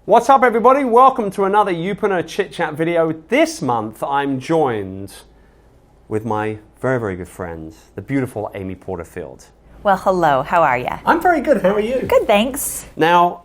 What's up, everybody? Welcome to another Youpreneur Chit Chat video. This month I'm joined with my very, very good friend, the beautiful Amy Porterfield. Well, hello. How are you? I'm very good. How are you? Good, thanks. Now,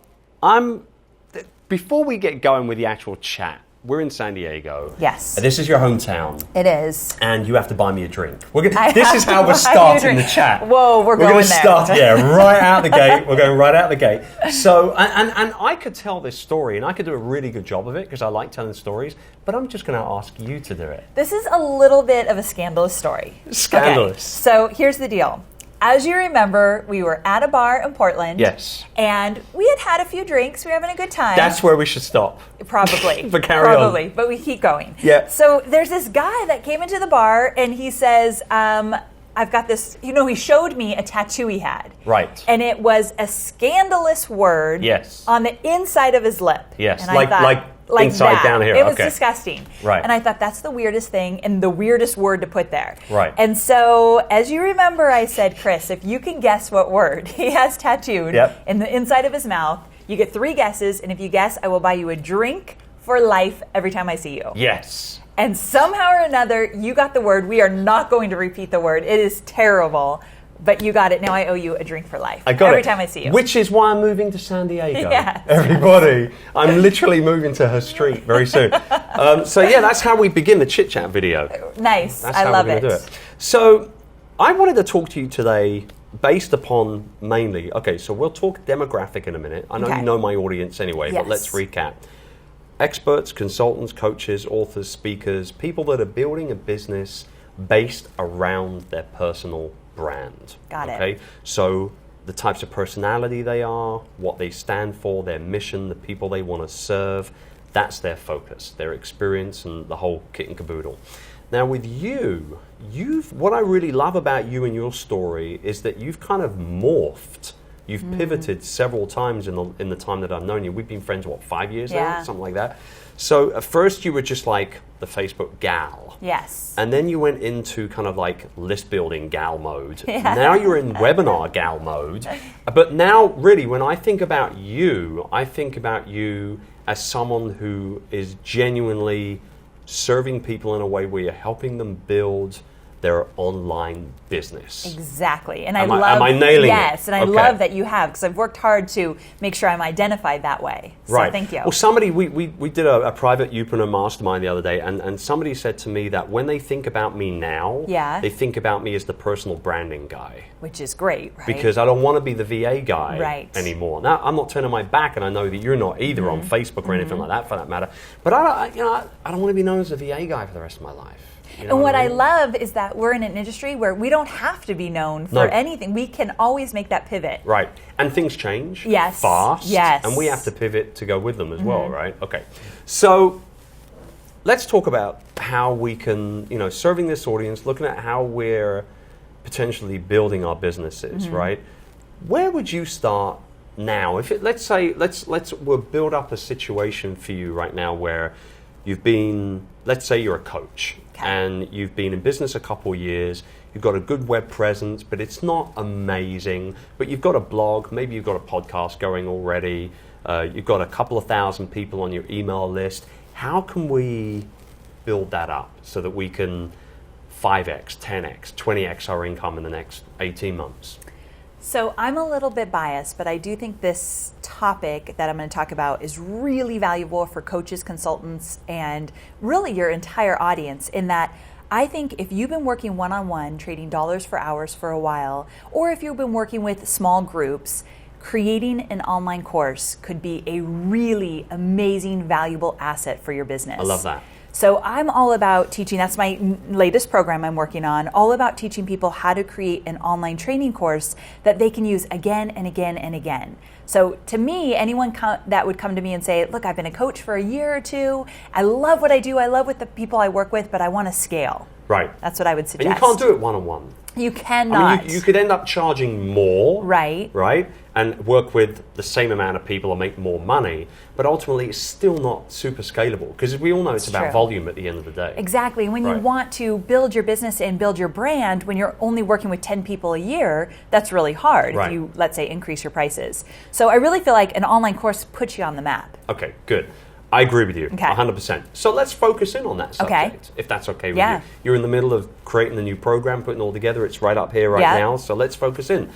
before we get going with the actual chat, we're in San Diego. Yes. This is your hometown. It is. And you have to buy me a drink. This is how we're starting the chat. Whoa, we're going going to there. start, right out the gate. We're going right out the gate. So, and I could tell this story, and I could do a really good job of it because I like telling stories, but I'm just going to ask you to do it. This is a little bit of a scandalous story. Scandalous. Okay, so here's the deal. As you remember, we were at a bar in Portland. Yes. And we had a few drinks. We were having a good time. That's where we should stop. Probably. But carry on. Probably. But we keep going. Yeah. So there's this guy that came into the bar and he says, I've got this, he showed me a tattoo he had. Right. And it was a scandalous word on the inside of his lip. Yes. And I thought, like inside that. down here. It was disgusting. Right. And I thought that's the weirdest thing and the weirdest word to put there. Right. And so, as you remember, I said, Chris, if you can guess what word he has tattooed in the inside of his mouth, you get 3 guesses. And if you guess, I will buy you a drink for life every time I see you. Yes. And somehow or another, you got the word. We are not going to repeat the word. It is terrible. But you got it. Now I owe you a drink for life. I got every it. time I see you. Which is why I'm moving to San Diego. Yes. Everybody. I'm literally moving to her street very soon. So yeah, that's how we begin the chit chat video. Nice. That's I how love we're it. gonna do it. So I wanted to talk to you today based upon mainly, so we'll talk demographic in a minute. I know you know my audience anyway, but let's recap. Experts, consultants, coaches, authors, speakers, people that are building a business based around their personal brand. Got it. So the types of personality they are, what they stand for, their mission, the people they want to serve, that's their focus, their experience, and the whole kit and caboodle. Now with you, what I really love about you and your story is that you've kind of morphed. You've pivoted several times in the time that I've known you. We've been friends, 5 years now? Something like that. So at first you were just like the Facebook gal. Yes. And then you went into kind of like list building gal mode. Now you're in webinar gal mode. But now really when I think about you as someone who is genuinely serving people in a way where you're helping them build their online business. Exactly. And am I nailing it? Yes, and I love that you have, because I've worked hard to make sure I'm identified that way. So thank you. Well, somebody, we did a private Youpreneur mastermind the other day, and somebody said to me that when they think about me now, they think about me as the personal branding guy. Which is great, right? Because I don't want to be the VA guy anymore. Now, I'm not turning my back, and I know that you're not either on Facebook or anything like that for that matter, but I don't want to be known as a VA guy for the rest of my life. And what I love is that we're in an industry where we don't have to be known for anything. We can always make that pivot. Right. And things change fast. Yes. And we have to pivot to go with them as well, right? Okay. So let's talk about how we can, serving this audience, looking at how we're potentially building our businesses, right? Where would you start now? If we'll build up a situation for you right now where you've been, let's say you're a coach and you've been in business a couple of years, you've got a good web presence, but it's not amazing, but you've got a blog, maybe you've got a podcast going already, you've got a couple of thousand people on your email list. How can we build that up so that we can 5x, 10x, 20x our income in the next 18 months? So I'm a little bit biased, but I do think this topic that I'm going to talk about is really valuable for coaches, consultants, and really your entire audience, in that I think if you've been working one-on-one, trading dollars for hours for a while, or if you've been working with small groups, creating an online course could be a really amazing, valuable asset for your business. I love that. So I'm all about teaching, that's my latest program I'm working on, all about teaching people how to create an online training course that they can use again and again and again. So to me, anyone that would come to me and say, look, I've been a coach for a year or two, I love what I do, I love with the people I work with, but I want to scale. Right. That's what I would suggest. And you can't do it one-on-one. You cannot. I mean, you could end up charging more, right? And work with the same amount of people and make more money, but ultimately it's still not super scalable because we all know it's about volume at the end of the day. Exactly. When you want to build your business and build your brand, when you're only working with 10 people a year, that's really hard if you, let's say, increase your prices. So I really feel like an online course puts you on the map. Okay, good. I agree with you, 100%. So let's focus in on that subject, if that's okay with you. You're in the middle of creating the new program, putting it all together. It's right up here now, so let's focus in.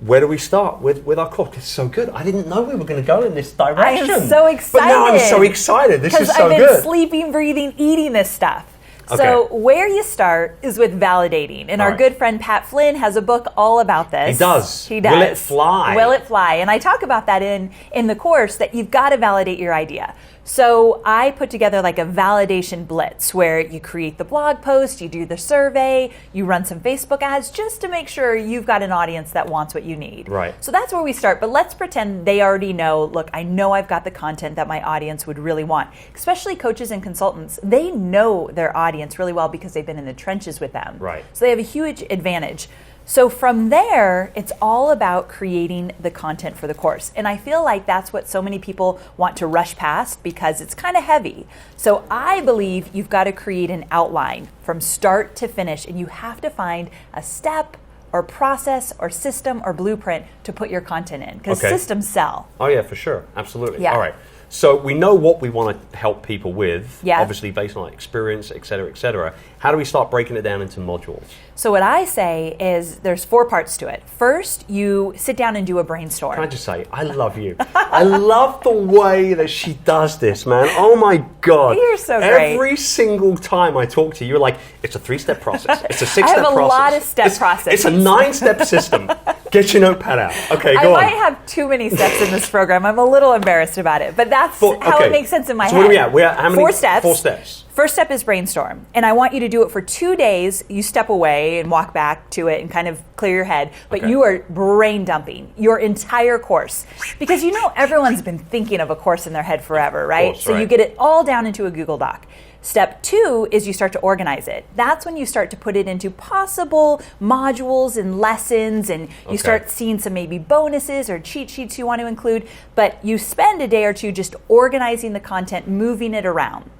Where do we start with our course? It's so good. I didn't know we were going to go in this direction. I am so excited. But now I'm so excited. This is so good. Because I've been sleeping, breathing, eating this stuff. So where you start is with validating. And our good friend Pat Flynn has a book all about this. He does. He does. Will it fly? Will it fly? And I talk about that in the course, that you've got to validate your idea. So I put together like a validation blitz where you create the blog post, you do the survey, you run some Facebook ads just to make sure you've got an audience that wants what you need. Right. So that's where we start. But let's pretend they already know, look, I know I've got the content that my audience would really want. Especially coaches and consultants, they know their audience really well because they've been in the trenches with them. Right. So they have a huge advantage. So from there, it's all about creating the content for the course. And I feel like that's what so many people want to rush past because it's kind of heavy. So I believe you've got to create an outline from start to finish, and you have to find a step or process or system or blueprint to put your content in, because systems sell. Oh yeah, for sure. Absolutely. Yeah. All right. So we know what we want to help people with, Yeah. obviously based on experience, et cetera, et cetera. How do we start breaking it down into modules? So what I say is there's 4 parts to it. First, you sit down and do a brainstorm. Can I just say, I love you. I love the way that she does this, man. Oh my God. You're so great. Every single time I talk to you, you're like, it's a 3-step process. It's a 6-step process. I have a lot of step processes. It's a 9-step system. Get your notepad out. Okay, go on. I might have too many steps in this program. I'm a little embarrassed about it, but that's how it makes sense in my head. So what are we at? We're at how many? 4 steps. 4 steps. First step is brainstorm. And I want you to do it for 2 days. You step away and walk back to it and kind of clear your head. But you are brain dumping your entire course. Because you know everyone's been thinking of a course in their head forever, right? Course, so you get it all down into a Google Doc. Step 2 is you start to organize it. That's when you start to put it into possible modules and lessons, and you start seeing some maybe bonuses or cheat sheets you want to include. But you spend a day or two just organizing the content, moving it around.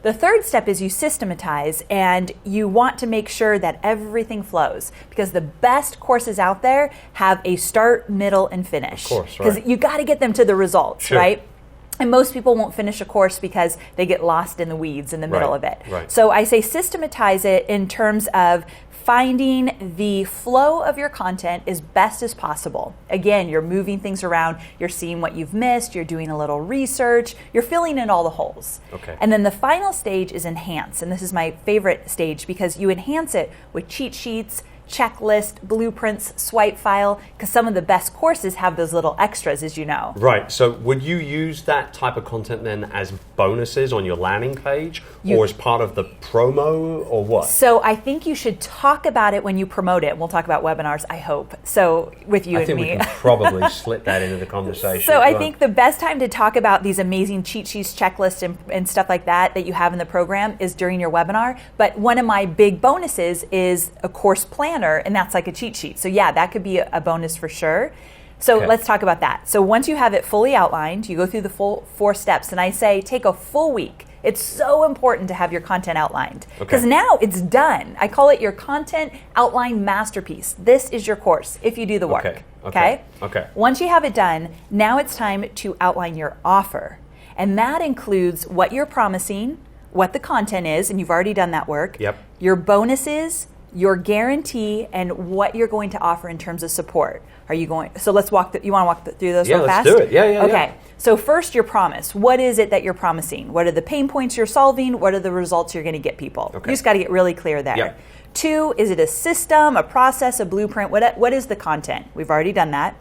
The third step is you systematize, and you want to make sure that everything flows, because the best courses out there have a start, middle, and finish. Of course, because you got to get them to the results, right? And most people won't finish a course because they get lost in the weeds in the middle of it. So I say systematize it in terms of finding the flow of your content as best as possible. Again, you're moving things around, you're seeing what you've missed, you're doing a little research, you're filling in all the holes. And then the final stage is enhance. And this is my favorite stage because you enhance it with cheat sheets, checklist, blueprints, swipe file, because some of the best courses have those little extras, as you know. Right. So would you use that type of content then as bonuses on your landing page or as part of the promo or what? So I think you should talk about it when you promote it. We'll talk about webinars, I hope. So with you and me. I think we can probably slip that into the conversation. So I think the best time to talk about these amazing cheat sheets, checklists, and stuff like that you have in the program is during your webinar. But one of my big bonuses is a course plan. And that's like a cheat sheet. So yeah, that could be a bonus for sure. So let's talk about that. So once you have it fully outlined, you go through the full 4 steps, and I say take a full week. It's so important to have your content outlined because now it's done. I call it your content outline masterpiece. This is your course if you do the work. Okay. Once you have it done, now it's time to outline your offer. And that includes what you're promising, what the content is, and you've already done that work, your bonuses, your guarantee, and what you're going to offer in terms of support. Are you going? So let's walk. You want to walk through those real fast? Yeah, let's do it. Yeah. Okay. So first, your promise. What is it that you're promising? What are the pain points you're solving? What are the results you're going to get people? You just got to get really clear there. 2, is it a system, a process, a blueprint? What is the content? We've already done that.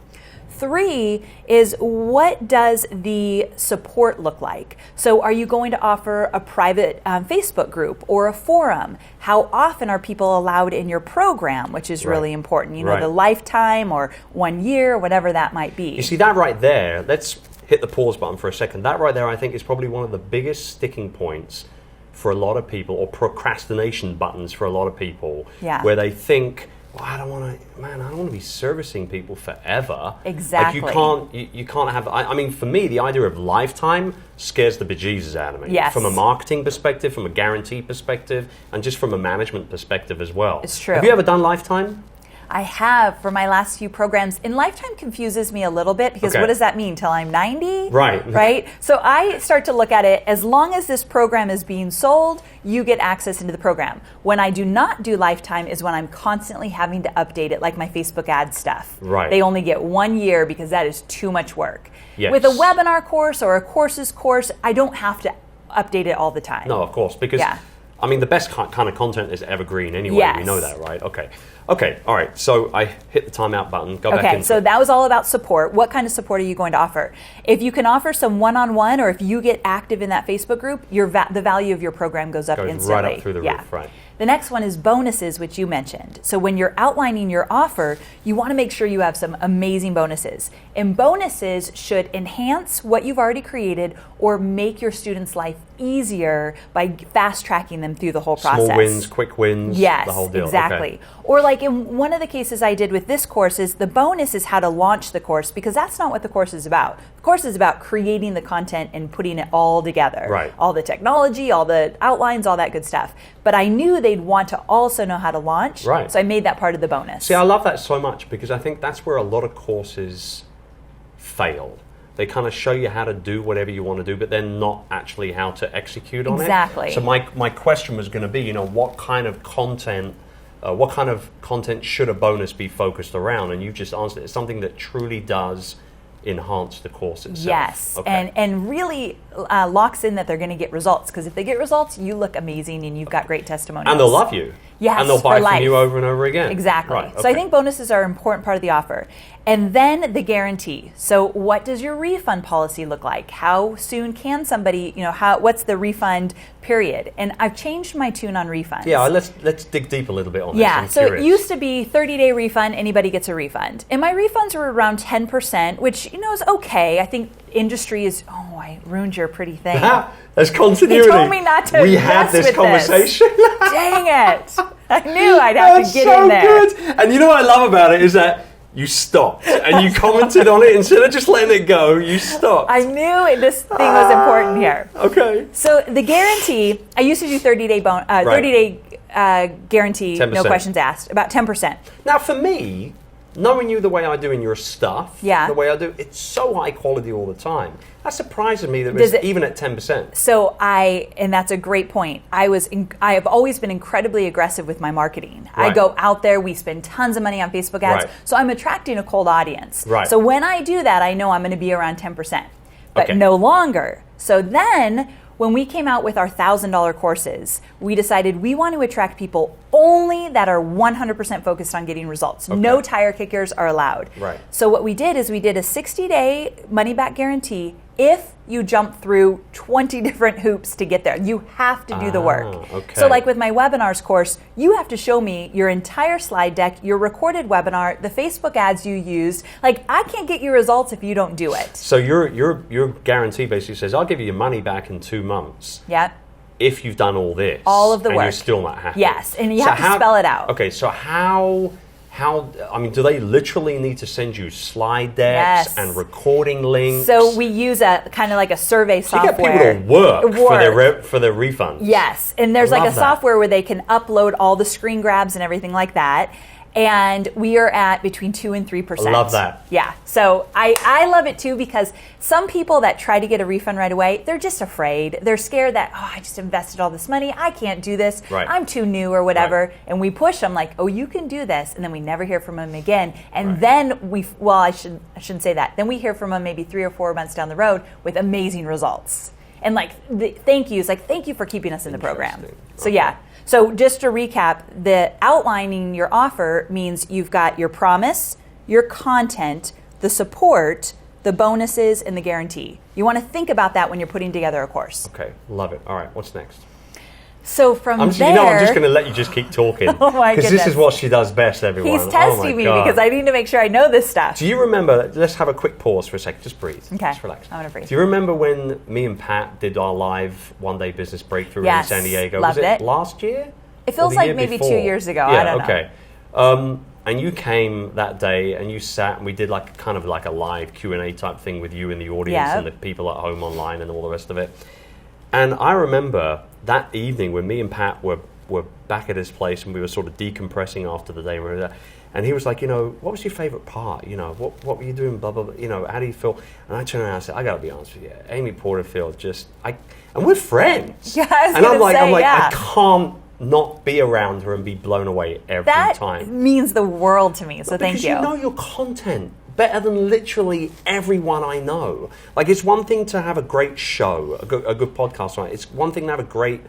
3 is, what does the support look like? So are you going to offer a private Facebook group or a forum? How often are people allowed in your program, which is really important? You know, the lifetime or 1 year, whatever that might be. You see that right there, let's hit the pause button for a second. That right there I think is probably one of the biggest sticking points for a lot of people, or procrastination buttons for a lot of people, where they think well, I don't want to be servicing people forever. Exactly. Like you can't have, I mean, for me, the idea of lifetime scares the bejesus out of me. Yes. From a marketing perspective, from a guarantee perspective, and just from a management perspective as well. It's true. Have you ever done lifetime? I have for my last few programs. And lifetime confuses me a little bit because what does that mean? Till I'm 90? Right. Right? So I start to look at it, as long as this program is being sold, you get access into the program. When I do not do lifetime is when I'm constantly having to update it, like my Facebook ad stuff. Right. They only get 1 year because that is too much work. Yes. With a webinar course or a courses course, I don't have to update it all the time. No, of course, because I mean, the best kind of content is evergreen anyway. Yes. We know that, right? Okay, all right. So I hit the timeout button. Go back in. Okay, so that was all about support. What kind of support are you going to offer? If you can offer some one-on-one, or if you get active in that Facebook group, the value of your program goes up instantly. Right up through the roof, right? The next one is bonuses, which you mentioned. So when you're outlining your offer, you want to make sure you have some amazing bonuses. And bonuses should enhance what you've already created or make your students' life easier by fast tracking them through the whole process. Small wins, quick wins, yes, the whole deal. Exactly. Okay. Or like in one of the cases I did with this course is the bonus is how to launch the course, because that's not what the course is about. The course is about creating the content and putting it all together. Right. All the technology, all the outlines, all that good stuff. But I knew they'd want to also know how to launch. Right. So I made that part of the bonus. See, I love that so much because I think that's where a lot of courses fail. They kind of show you how to do whatever you want to do, but then not actually how to execute on it. Exactly. So my question was going to be, what kind of content should a bonus be focused around? And you just answered it. It's something that truly does enhance the course itself. Yes, okay. and really locks in that they're going to get results, because if they get results, you look amazing and you've got great testimonials. And they'll love you. Yes, and they'll buy for from life. you over and over again. Exactly. Right, okay. So I think bonuses are an important part of the offer. And then the guarantee. So what does your refund policy look like? How soon can somebody, what's the refund period? And I've changed my tune on refunds. Yeah, let's dig deep a little bit on this. Yeah, I'm so curious. it used to be 30-day refund, anybody gets a refund. And my refunds were around 10%, which, is okay. I think industry is, I ruined your pretty thing. There's continuity. You told me not to. We had this conversation. Dang it. I knew I'd have to get so in there. Good. And you know what I love about it is that you stopped and you commented on it instead of just letting it go. You stopped. I knew this thing was important here. Okay. So the guarantee, I used to do 30-day guarantee, 10%. no questions asked, about 10%. Now for me, knowing you the way I do in your stuff, the way I do, it's so high quality all the time. That surprises me that it's even at 10%. So and that's a great point. I have always been incredibly aggressive with my marketing. Right. I go out there, we spend tons of money on Facebook ads, Right. so I'm attracting a cold audience. Right. So when I do that, I know I'm going to be around 10%, but Okay. no longer. So then, when we came out with our $1,000 courses, we decided we want to attract people only that are 100% focused on getting results. Okay. No tire kickers are allowed. Right. So what we did is we did a 60-day money-back guarantee if you jump through 20 different hoops to get there. You have to do the work. Okay. So like with my webinars course, you have to show me your entire slide deck, your recorded webinar, the Facebook ads you used. Like, I can't get your results if you don't do it. So your guarantee basically says, I'll give you your money back in 2 months. Yeah. If you've done all this. All of the and work. you're still not happy. Yes, and you have to spell it out. Okay, so how, do they literally need to send you slide decks Yes. and recording links? So we use a kind of like a survey So you software. get people to work for their refunds. Yes, and there's I like a love that. software where they can upload all the screen grabs and everything like that. And we are at between 2 and 3%. I love that. Yeah, so I love it too, because some people that try to get a refund right away, they're just afraid. They're scared that, I just invested all this money. I can't do this. Right. I'm too new or whatever. Right. And we push them like, you can do this. And then we never hear from them again. And Right. then I shouldn't say that. Then we hear from them maybe 3 or 4 months down the road with amazing results. And like thank yous, like thank you for keeping us in the program. Interesting. So Okay. yeah. So just to recap, the outlining your offer means you've got your promise, your content, the support, the bonuses, and the guarantee. You want to think about that when you're putting together a course. Okay, love it. All right, what's next? So from I'm there, just going to let you just keep talking. Oh my Because this goodness. is what she does best, everyone. he's Oh my testing me God. because I need to make sure I know this stuff. Do you remember, let's have a quick pause for a second, just breathe. Okay, Just relax. I'm gonna breathe. Do you remember when me and Pat did our live one-day business breakthrough Yes, in San Diego? loved Was it. Last year? It Or feels the like year maybe before? 2 years ago. Yeah, I don't know. okay. And you came that day and you sat and we did like kind of like a live Q&A type thing with you in the audience and the people at home online and all the rest of it. And I remember that evening when me and Pat were back at his place and we were sort of decompressing after the day. And he was like, what was your favorite part? What were you doing? Blah, blah, blah. How do you feel? And I turned around and I said, I got to be honest with you. Amy Porterfield and we're friends. Yeah, I was and I'm like, yeah. I can't not be around her and be blown away every time. That means the world to me, so thank you. Because you know your content better than literally everyone I know. Like, it's one thing to have a great show, a good podcast, right? It's one thing to have a great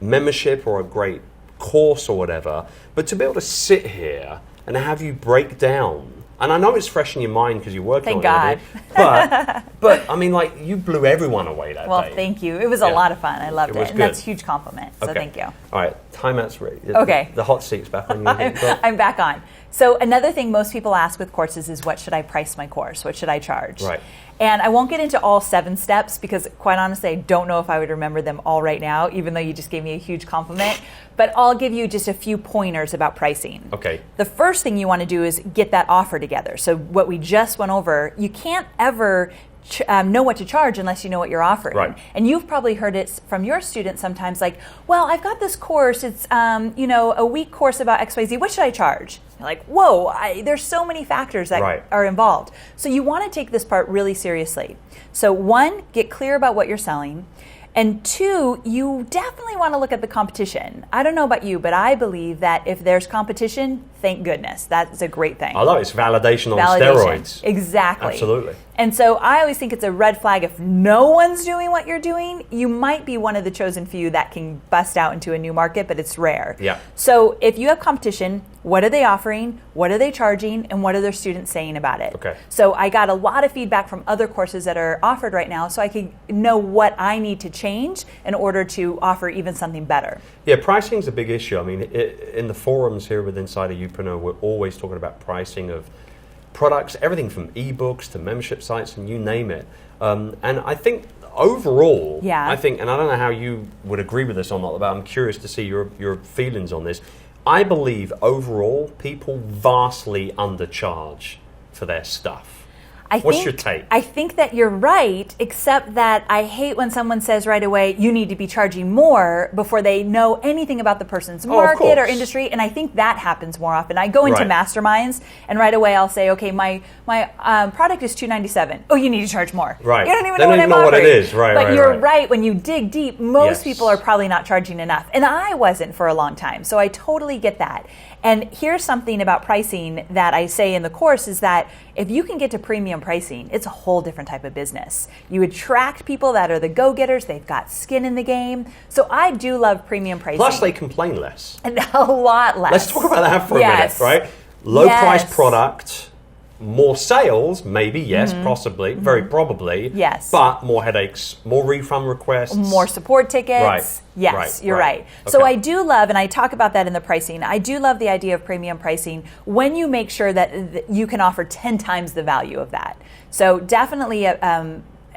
membership or a great course or whatever, but to be able to sit here and have you break down, and I know it's fresh in your mind because you're working Thank on it, but I mean, like, you blew everyone away that day. Well, thank you. It was a lot of fun. I loved it. And that's a huge compliment, so thank you. All right, timeout's ready. Okay. The hot seat's back on you. I'm back on. So another thing most people ask with courses is, what should I price my course? What should I charge? Right. And I won't get into all 7 steps because, quite honestly, I don't know if I would remember them all right now, even though you just gave me a huge compliment. But I'll give you just a few pointers about pricing. Okay. The first thing you want to do is get that offer together. So what we just went over, you can't ever know what to charge unless you know what you're offering. Right. And you've probably heard it from your students sometimes, like, well, I've got this course, it's a week course about XYZ, what should I charge? You're like, whoa, there's so many factors that are involved. So you want to take this part really seriously. So 1, get clear about what you're selling. And 2, you definitely want to look at the competition. I don't know about you, but I believe that if there's competition, thank goodness. That's a great thing. I know, it's validation on steroids. Exactly. Absolutely. And so I always think it's a red flag if no one's doing what you're doing. You might be one of the chosen few that can bust out into a new market, but it's rare. Yeah. So if you have competition, what are they offering? What are they charging? And what are their students saying about it? Okay. So I got a lot of feedback from other courses that are offered right now, so I can know what I need to change in order to offer even something better. Yeah, pricing is a big issue. I mean, in the forums here with Inside of Upreneur, we're always talking about pricing of products, everything from ebooks to membership sites, and you name it. And I think overall, and I don't know how you would agree with this or not, but I'm curious to see your feelings on this. I believe overall people vastly undercharge for their stuff. What's your take? I think that you're right, except that I hate when someone says right away, you need to be charging more before they know anything about the person's market or industry. And I think that happens more often. I go into masterminds and right away I'll say, okay, my product is $297. Oh, you need to charge more. Right. You don't even know what I'm offering. What it is. Right, but you're right. When you dig deep, most people are probably not charging enough. And I wasn't for a long time. So I totally get that. And here's something about pricing that I say in the course is that if you can get to premium pricing, it's a whole different type of business. You attract people that are the go-getters. They've got skin in the game. So I do love premium pricing. Plus, they complain less. And a lot less. Let's talk about that for a minute, right? Low-price product. More sales, maybe, possibly, very probably. Yes. But more headaches, more refund requests. More support tickets. Right. Yes, you're right. Okay. So I do love, and I talk about that in the pricing, I do love the idea of premium pricing when you make sure that you can offer 10 times the value of that. So definitely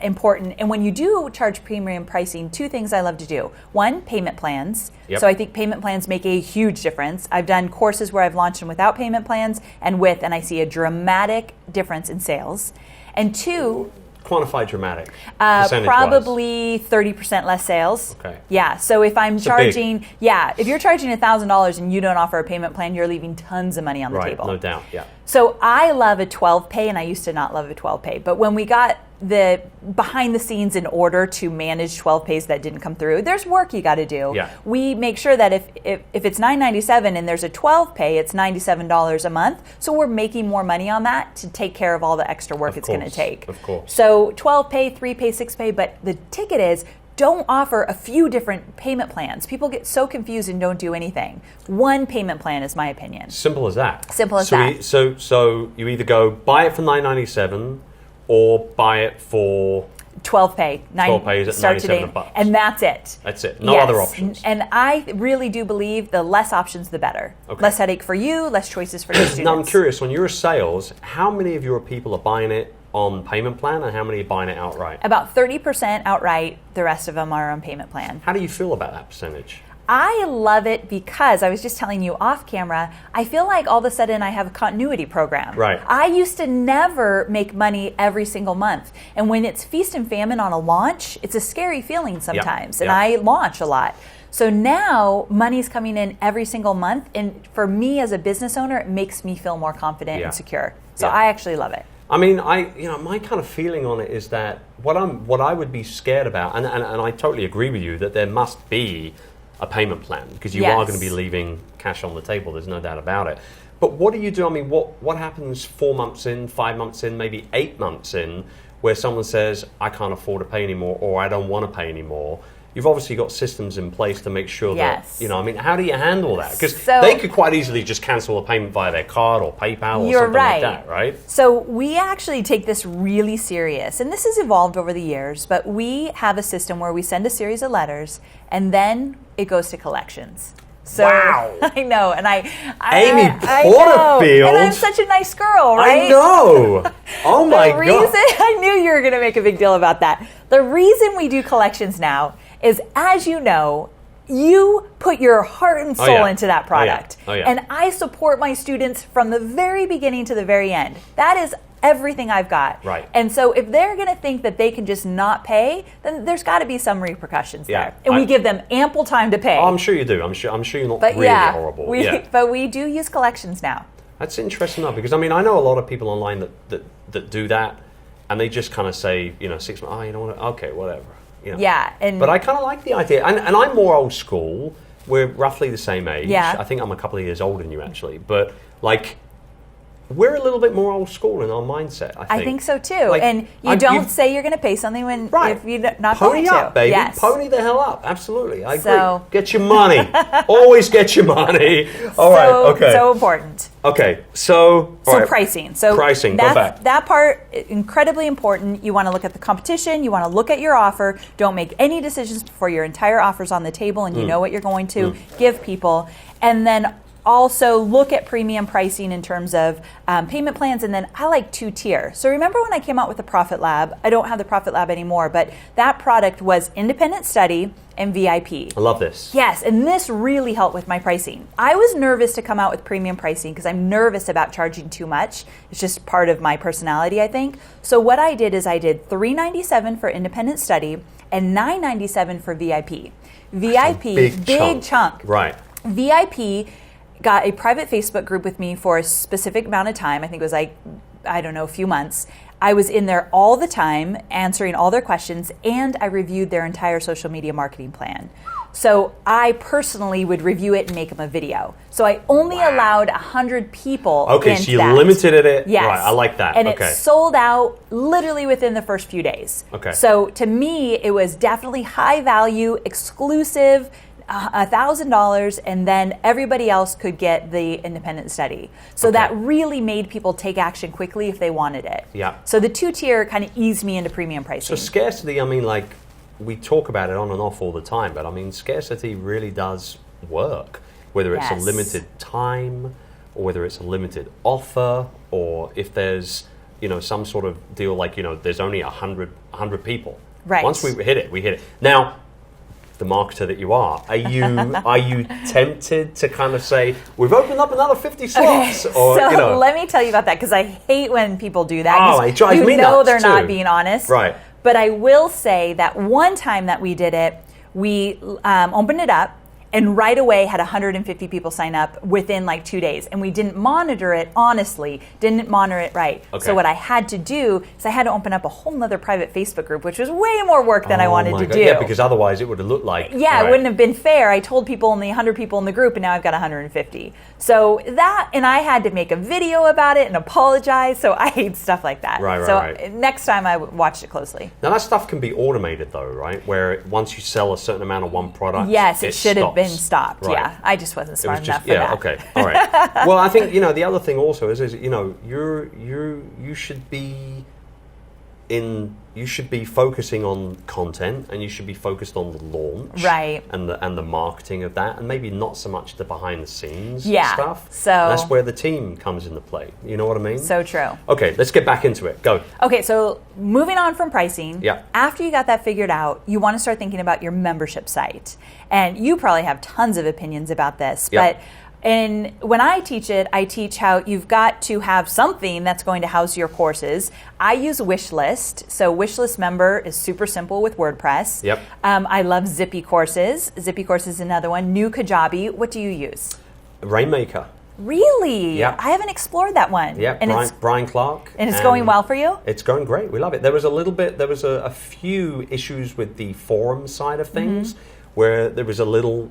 important. And when you do charge premium pricing, 2 things I love to do. 1, payment plans. So I think payment plans make a huge difference. I've done courses where I've launched them without payment plans and with, and I see a dramatic difference in sales. And 2, quantify dramatic. Probably 30% less sales. Okay. Yeah. So if I'm charging, if you're charging $1,000 and you don't offer a payment plan, you're leaving tons of money on the table. No doubt. Yeah. So I love a 12 pay, and I used to not love a 12 pay. But when we got the behind the scenes in order to manage 12 pays that didn't come through, there's work you got to do. Yeah. We make sure that if it's $997 and there's a 12 pay, it's $97 a month. So we're making more money on that to take care of all the extra work it's going to take. Of course. So 12 pay, 3 pay, 6 pay, but the ticket is don't offer a few different payment plans. People get so confused and don't do anything. One payment plan is my opinion. Simple as that. Simple as that. So you either go buy it for $997 or buy it for 12 pay. 12 pays at start today, $97. and that's it. That's it. No other options. And I really do believe the less options, the better. Okay. Less headache for you, less choices for your students. Now I'm curious, when you're sales, how many of your people are buying it on payment plan and how many are buying it outright? About 30% outright. The rest of them are on payment plan. How do you feel about that percentage? I love it because I was just telling you off camera, I feel like all of a sudden I have a continuity program. Right. I used to never make money every single month. And when it's feast and famine on a launch, it's a scary feeling sometimes. And I launch a lot. So now money's coming in every single month. And for me as a business owner, it makes me feel more confident and secure. So I actually love it. I mean, my kind of feeling on it is that what I would be scared about, and I totally agree with you, that there must be a payment plan, because you are going to be leaving cash on the table. There's no doubt about it. But what do you do? I mean, what happens 4 months in, 5 months in, maybe 8 months in, where someone says, I can't afford to pay anymore, or I don't want to pay anymore? You've obviously got systems in place to make sure that, I mean, how do you handle that? Because they could quite easily just cancel a payment via their card or PayPal or something like that, right? So we actually take this really serious. And this has evolved over the years, but we have a system where we send a series of letters and then it goes to collections. So, wow. I know. And Amy Porterfield. And I'm such a nice girl, right? I know. Oh my God. I knew you were going to make a big deal about that. The reason we do collections now is, as you know, you put your heart and soul into that product. And I support my students from the very beginning to the very end. That is everything I've got. Right. And so if they're going to think that they can just not pay, then there's got to be some repercussions there. And we give them ample time to pay. Oh, I'm sure you do. I'm sure you're not really horrible. But we do use collections now. That's interesting enough, because I mean, I know a lot of people online that do that, and they just kind of say, 6 months, oh, you know what, okay, whatever. But I kind of like the idea, and I'm more old school. We're roughly the same age. I think I'm a couple of years older than you, actually. But like, we're a little bit more old school in our mindset, I think. so too. Like, and you don't say you're going to pay something if you're not going to. Pony up, baby. Yes. Pony the hell up. Absolutely. I agree. Get your money. Always get your money. All right. Okay. So important. Okay. So pricing. So pricing. Go back. That part, incredibly important. You want to look at the competition. You want to look at your offer. Don't make any decisions before your entire offer's on the table and you know what you're going to give people. And then also look at premium pricing in terms of payment plans, and then I like 2-tier. So remember when I came out with the Profit Lab? I don't have the Profit Lab anymore, but that product was independent study and VIP. I love this. Yes, and this really helped with my pricing. I was nervous to come out with premium pricing because I'm nervous about charging too much. It's just part of my personality, I think. So what I did is I did $397 for independent study and $997 for VIP. VIP, big chunk. Right. VIP got a private Facebook group with me for a specific amount of time. I think it was like, I don't know, a few months. I was in there all the time answering all their questions, and I reviewed their entire social media marketing plan. So I personally would review it and make them a video. So I only allowed 100 people Okay, so you limited it. Yes. Right, I like that. And it sold out literally within the first few days. Okay. So to me, it was definitely high value, exclusive, $1,000, and then everybody else could get the independent study. So that really made people take action quickly if they wanted it. Yeah. So the 2-tier kind of eased me into premium pricing. So scarcity, I mean, like, we talk about it on and off all the time, but I mean, scarcity really does work. Whether it's a limited time, or whether it's a limited offer, or if there's, some sort of deal like, there's only 100 people. Right. Once we hit it. Now, the marketer that you are you tempted to kind of say, we've opened up another 50 slots? Or, let me tell you about that, because I hate when people do that. Oh, it drives me nuts they're too. Not being honest. Right. But I will say that one time that we did it, we opened it up, and right away had 150 people sign up within like 2 days. And we didn't monitor it, honestly, didn't monitor it right. Okay. So what I had to do is I had to open up a whole nother private Facebook group, which was way more work than I wanted to do. Yeah, because otherwise it would have looked like... It wouldn't have been fair. I told people only 100 people in the group, and now I've got 150. So and I had to make a video about it and apologize. So I hate stuff like that. Right. Next time I watched it closely. Now that stuff can be automated though, right? Where once you sell a certain amount of one product, yes, it should have been stopped. Right. Yeah, I just wasn't smart enough for that. Okay, all right. Well, I think the other thing also is you should be in you should be focusing on content, and you should be focused on the launch, right, and the marketing of that, and maybe not so much the behind the scenes stuff. So that's where the team comes into play. You know what I mean? So true. Okay, let's get back into it. Go. Okay, so moving on from pricing. Yeah. After you got that figured out, you want to start thinking about your membership site, and you probably have tons of opinions about this, but. And when I teach it, I teach how you've got to have something that's going to house your courses. I use Wishlist. So Wishlist Member is super simple with WordPress. Yep. I love Zippy Courses. Zippy Courses is another one. New Kajabi. What do you use? Rainmaker. Really? Yep. I haven't explored that one. Yeah, And Brian Clark. And it's going well for you? It's going great. We love it. There was a few issues with the forum side of things. Where it was a little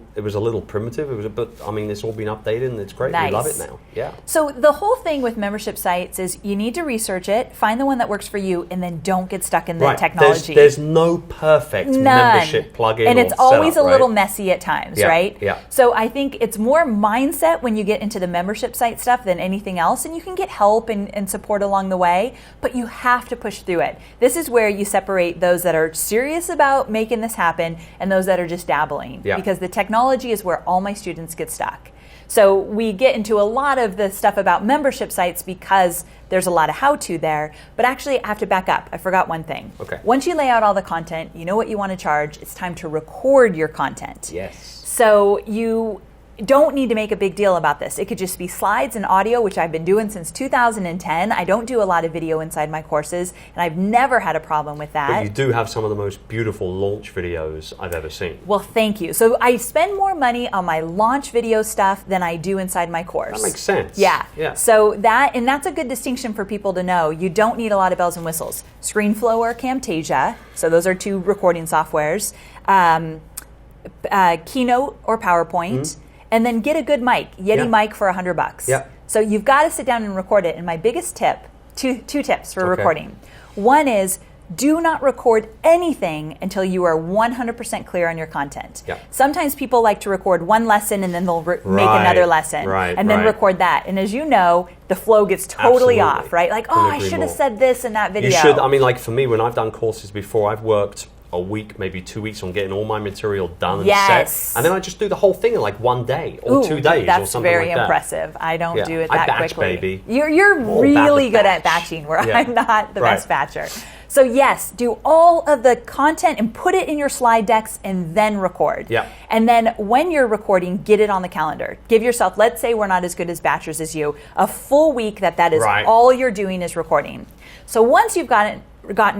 primitive. But I mean, it's all been updated and it's great. Nice. We love it now. Yeah. So the whole thing with membership sites is you need to research it, find the one that works for you, and then don't get stuck in the technology. There's no perfect membership plugin, and it's or always setup, a little messy at times, right? Yeah. So I think it's more mindset when you get into the membership site stuff than anything else, and you can get help and support along the way, but you have to push through it. This is where you separate those that are serious about making this happen and those that are just dabbling, because the technology is where all my students get stuck. So we get into a lot of the stuff about membership sites because there's a lot of how-to there, but actually I have to back up. I forgot one thing. Okay. Once you lay out all the content, you know what you want to charge, it's time to record your content. Yes. So you don't need to make a big deal about this. It could just be slides and audio, which I've been doing since 2010. I don't do a lot of video inside my courses, and I've never had a problem with that. But you do have some of the most beautiful launch videos I've ever seen. Well, thank you. So I spend more money on my launch video stuff than I do inside my course. That makes sense. Yeah. Yeah. So that's a good distinction for people to know. You don't need a lot of bells and whistles. ScreenFlow or Camtasia, so those are two recording softwares. Keynote or PowerPoint. And then get a good mic, Yeti mic for $100. Yeah. So you've got to sit down and record it. And my biggest tip, two tips for recording. One is do not record anything until you are 100% clear on your content. Yeah. Sometimes people like to record one lesson and then they'll make another lesson and then record that. And as you know, the flow gets totally off, right? Like, I should have said this in that video. You should. I mean, like for me, when I've done courses before, I've worked a week, maybe 2 weeks on getting all my material done and set. And then I just do the whole thing in like 1 day or 2 days or something like that. That's very impressive. I don't do it that I batch, quickly. Baby. You're really good at batching, where I'm not the best batcher. So yes, do all of the content and put it in your slide decks and then record. Yeah. And then when you're recording, get it on the calendar. Give yourself, let's say we're not as good as batchers as you, a full week that is all you're doing is recording. So once you've gotten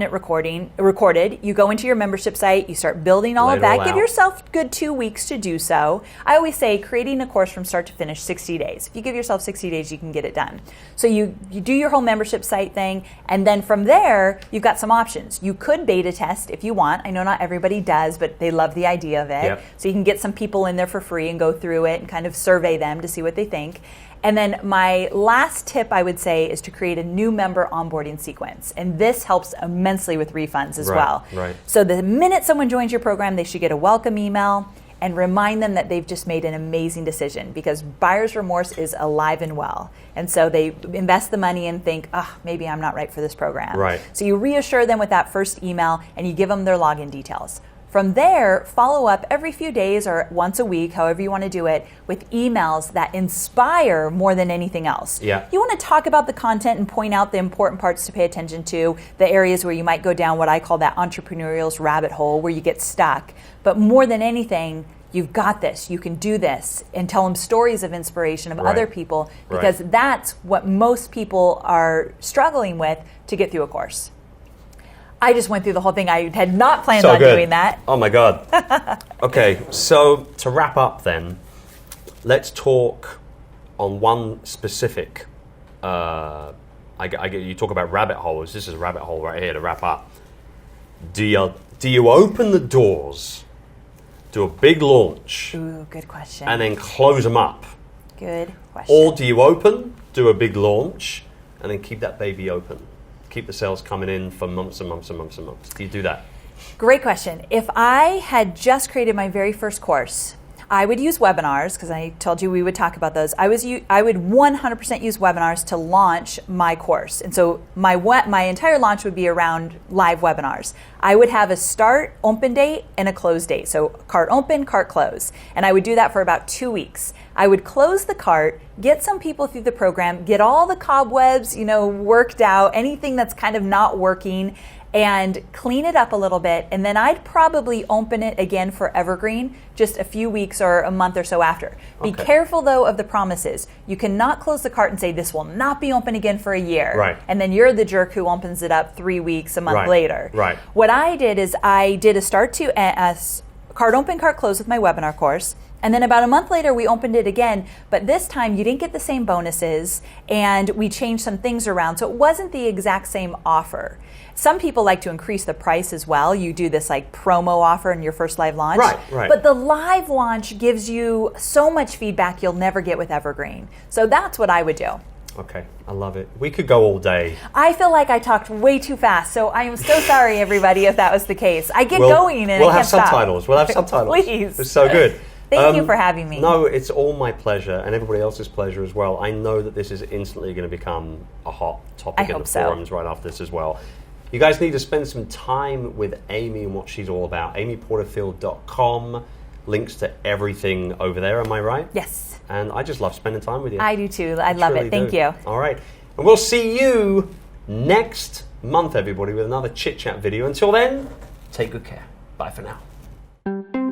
it recorded, you go into your membership site, you start building all of that. Give yourself good 2 weeks to do so. I always say creating a course from start to finish, 60 days. If you give yourself 60 days, you can get it done. So you do your whole membership site thing, and then from there, you've got some options. You could beta test if you want. I know not everybody does, but they love the idea of it. Yep. So you can get some people in there for free and go through it and kind of survey them to see what they think. And then my last tip I would say is to create a new member onboarding sequence. And this helps immensely with refunds as well. Right. So the minute someone joins your program, they should get a welcome email and remind them that they've just made an amazing decision, because buyer's remorse is alive and well. And so they invest the money and think, maybe I'm not right for this program. Right. So you reassure them with that first email and you give them their login details. From there, follow up every few days or once a week, however you want to do it, with emails that inspire more than anything else. Yeah. You want to talk about the content and point out the important parts to pay attention to, the areas where you might go down what I call that entrepreneurial's rabbit hole, where you get stuck. But more than anything, you've got this, you can do this, and tell them stories of inspiration of other people, because that's what most people are struggling with to get through a course. I just went through the whole thing. I had not planned on doing that. Oh my God. Okay, so to wrap up then, let's talk on one specific, you talk about rabbit holes. This is a rabbit hole right here to wrap up. Do you open the doors, do a big launch? Ooh, good question. And then close them up? Good question. Or do you open, do a big launch, and then keep that baby open? Keep the sales coming in for months and months and months and months. Do you do that? Great question. If I had just created my very first course, I would use webinars because I told you we would talk about those. I would 100% use webinars to launch my course. And so my entire launch would be around live webinars. I would have a start open date and a close date. So cart open, cart close. And I would do that for about 2 weeks. I would close the cart, get some people through the program, get all the cobwebs, worked out, anything that's kind of not working, and clean it up a little bit, and then I'd probably open it again for evergreen just a few weeks or a month or so after. Be careful though of the promises. You cannot close the cart and say this will not be open again for a year. Right. And then you're the jerk who opens it up 3 weeks, a month later. Right. What I did is I did a start to cart open, cart close with my webinar course. And then about a month later, we opened it again, but this time you didn't get the same bonuses, and we changed some things around, so it wasn't the exact same offer. Some people like to increase the price as well. You do this like promo offer in your first live launch. Right. But the live launch gives you so much feedback you'll never get with Evergreen. So that's what I would do. Okay, I love it. We could go all day. I feel like I talked way too fast, so I am so sorry, everybody, if that was the case. I get going and we'll I can't stop. We'll have subtitles. Please. It's so good. Thank you for having me. No, it's all my pleasure and everybody else's pleasure as well. I know that this is instantly going to become a hot topic in the forums right after this as well. You guys need to spend some time with Amy and what she's all about. amyporterfield.com. Links to everything over there, am I right? Yes. And I just love spending time with you. I do too. I love it. Thank you. All right. And we'll see you next month, everybody, with another Chit Chat video. Until then, take good care. Bye for now.